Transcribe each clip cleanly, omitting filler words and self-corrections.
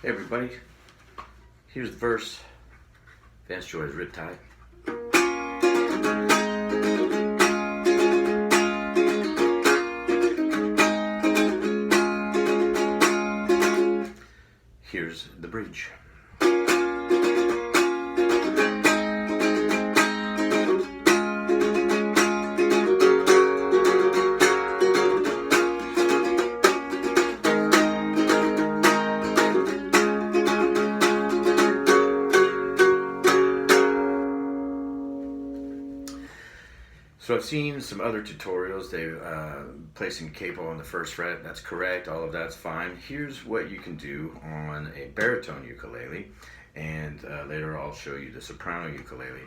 Hey everybody, here's the verse. Vance Joy's Riptide. Here's the bridge. So I've seen some other tutorials. They placing capo on the first fret. That's correct. All of that's fine. Here's what you can do on a baritone ukulele, and later I'll show you the soprano ukulele.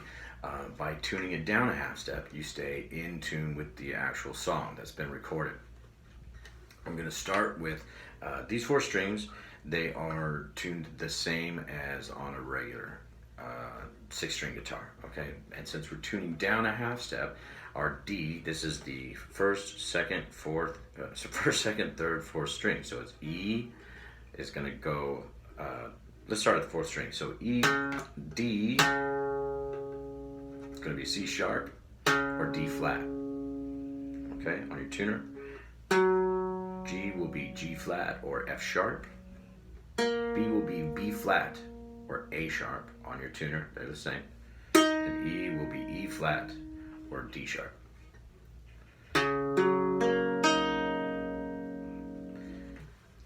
By tuning it down a half step, you stay in tune with the actual song that's been recorded. I'm going to start with these 4 strings. They are tuned the same as on a regular 6-string guitar. Okay, and since we're tuning down a half step, our D, this is the first, second, third, 4th string. So it's E is going to go, let's start at the 4th string. So E, D, it's going to be C sharp or D flat. Okay, on your tuner. G will be G flat or F sharp. B will be B flat or A sharp on your tuner. They're the same. And E will be E flat or D sharp.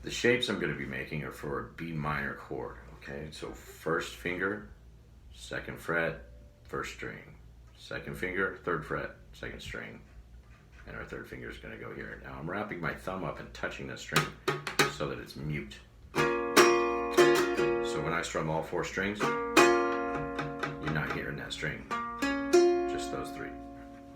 The shapes I'm going to be making are for a B minor chord. Okay, so first finger, 2nd fret, 1st string. 2nd finger, 3rd fret, 2nd string. And our 3rd finger is going to go here. Now I'm wrapping my thumb up and touching the string so that it's mute. So when I strum all 4 strings, you're not hearing that string, just those 3.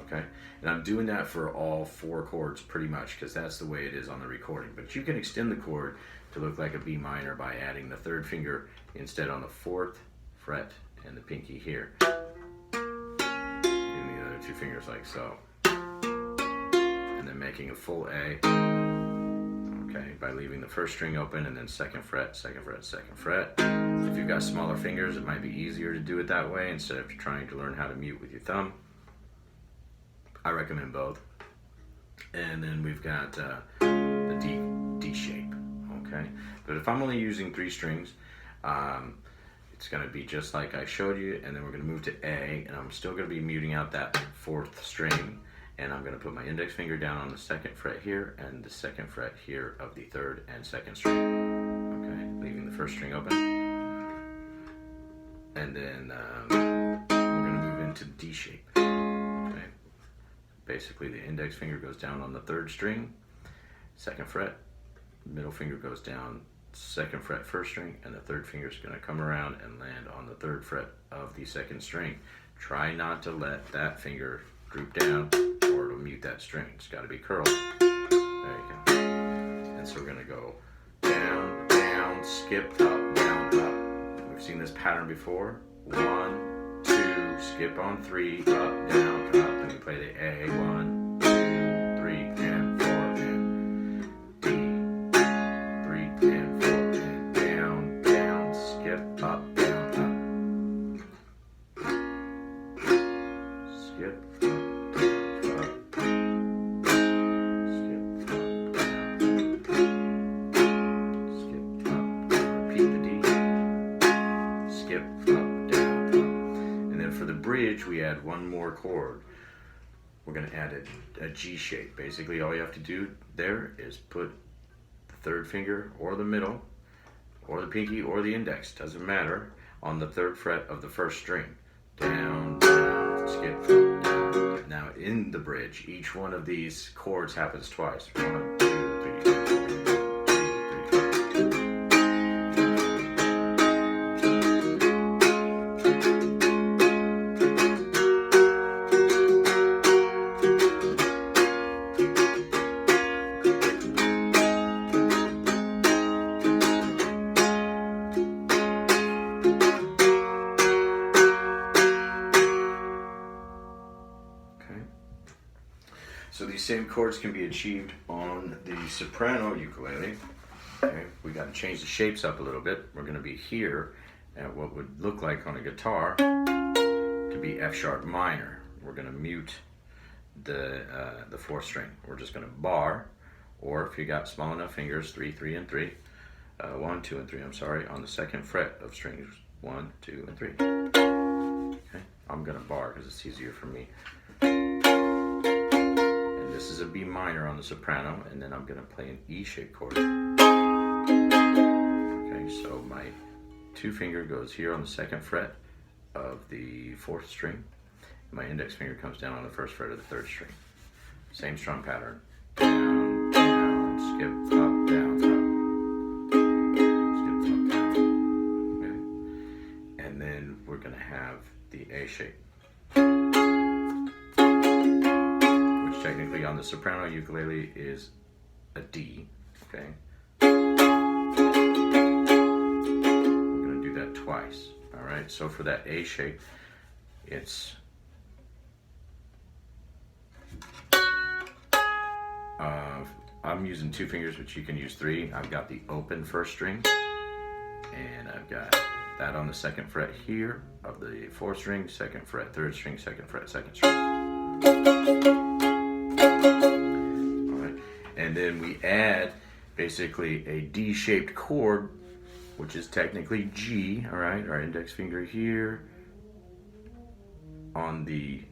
Okay, and I'm doing that for all 4 chords pretty much because that's the way it is on the recording. But you can extend the chord to look like a B minor by adding the 3rd finger instead on the 4th fret and the pinky here. Giving the other 2 fingers like so. And then making a full A. Okay, by leaving the 1st string open and then 2nd fret, 2nd fret, 2nd fret. If you've got smaller fingers, it might be easier to do it that way instead of trying to learn how to mute with your thumb. I recommend both. And then we've got the D shape. Okay, but if I'm only using 3 strings, it's going to be just like I showed you, and then we're going to move to A, and I'm still going to be muting out that 4th string. And I'm going to put my index finger down on the 2nd fret here and the 2nd fret here of the 3rd and 2nd string. Okay, leaving the 1st string open. And then we're going to move into D shape. Okay, basically the index finger goes down on the 3rd string, 2nd fret, middle finger goes down, 2nd fret, 1st string, and the 3rd finger is going to come around and land on the 3rd fret of the 2nd string. Try not to let that finger droop down, or it'll mute that string. It's got to be curled. There you go. And so we're going to go down, down, skip, up, down, up. We've seen this pattern before. 1, 2, skip on 3, up, down, up. Then we play the A. 1, 2, 3, and 4, and D. 3 and 4, and down, down, skip, up, down, up. Skip, up. We add 1 more chord. We're going to add a G shape. Basically all you have to do there is put the 3rd finger or the middle or the pinky or the index, doesn't matter, on the 3rd fret of the 1st string. Down, down, skip, up, down. Now in the bridge, each one of these chords happens twice. 1, 2, 3, 4. So these same chords can be achieved on the soprano ukulele. Okay, we got to change the shapes up a little bit. We're going to be here at what would look like on a guitar to be F sharp minor. We're going to mute the 4th string. We're just going to bar, or if you got small enough fingers, 3, 3, and 3, 1, 2, and 3. I'm sorry, on the 2nd fret of strings 1, 2, and 3. Okay, I'm going to bar because it's easier for me. And this is a B minor on the soprano, and then I'm going to play an E shape chord. Okay, so my 2 finger goes here on the 2nd fret of the 4th string. My index finger comes down on the 1st fret of the 3rd string. Same strum pattern. Down, down, skip, up, down, up. Skip, up, down. Okay. And then we're going to have the A shape, which technically on the soprano ukulele is a D. Okay. We're going to do that twice. All right. So for that A shape, it's I'm using 2 fingers, but you can use 3. I've got the open 1st string, and I've got that on the 2nd fret here of the 4th string, 2nd fret, 3rd string, 2nd fret, 2nd string. All right, and then we add basically a D-shaped chord, which is technically G. All right, our index finger here on the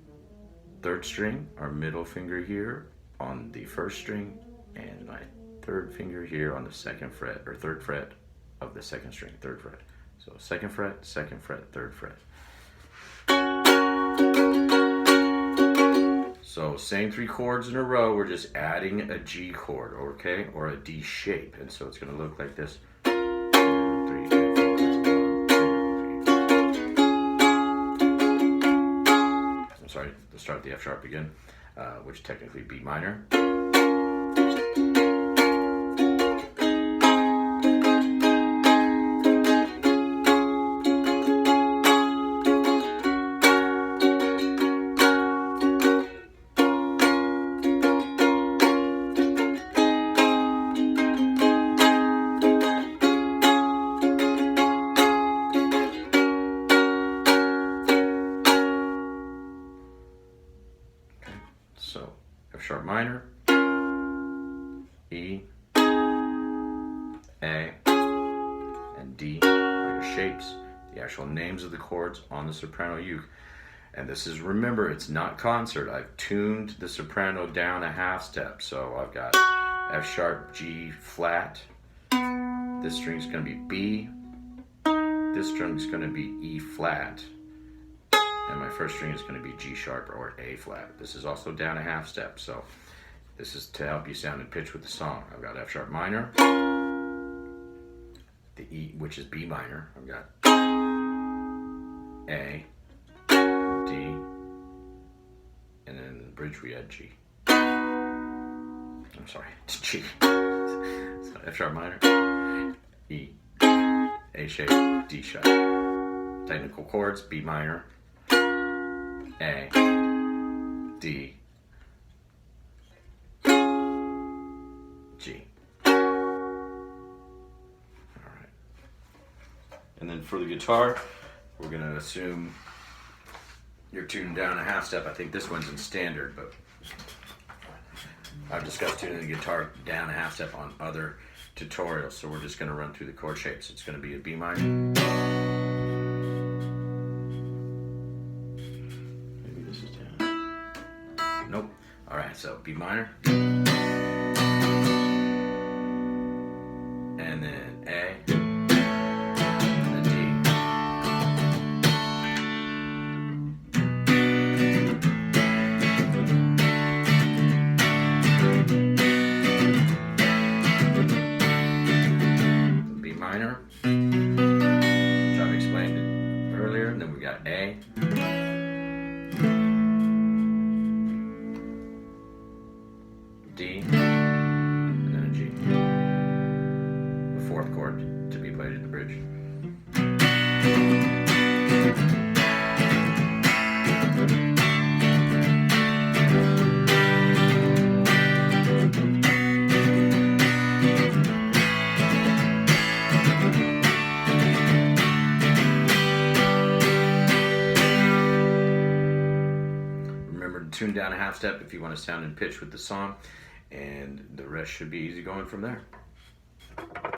3rd string, our middle finger here on the 1st string, and my 3rd finger here on the 2nd fret or 3rd fret of the 2nd string, 3rd fret. So 2nd fret, 2nd fret, 3rd fret. So same 3 chords in a row, we're just adding a G chord, okay, or a D shape, and so it's going to look like this. 2, 3, 4, 1, 2, 3. I'm sorry, let's start the F sharp again, which technically B minor. So F sharp minor, E, A, and D are your shapes, the actual names of the chords on the soprano uke. And this is, remember, it's not concert. I've tuned the soprano down a half step. So I've got F sharp, G flat. This string's going to be B. This string's going to be E flat. And my 1st string is going to be G sharp or A flat. This is also down a half step, so this is to help you sound in pitch with the song. I've got F sharp minor, the E, which is B minor. I've got A, D, and then in the bridge we had G. I'm sorry, it's G. So F sharp minor, E, A shape, D sharp. Technical chords, B minor, A, D, G. All right. And then for the guitar, we're going to assume you're tuned down a half step. I think this one's in standard, but I've discussed tuning the guitar down a half step on other tutorials, so we're just going to run through the chord shapes. It's going to be a B minor. Nope. All right, so B minor, and then A, and then D. B minor, which I've explained it earlier, and then we got A. D, and then a G. The 4th chord to be played in the bridge. tune down a half step if you want to sound in pitch with the song, and the rest should be easy going from there.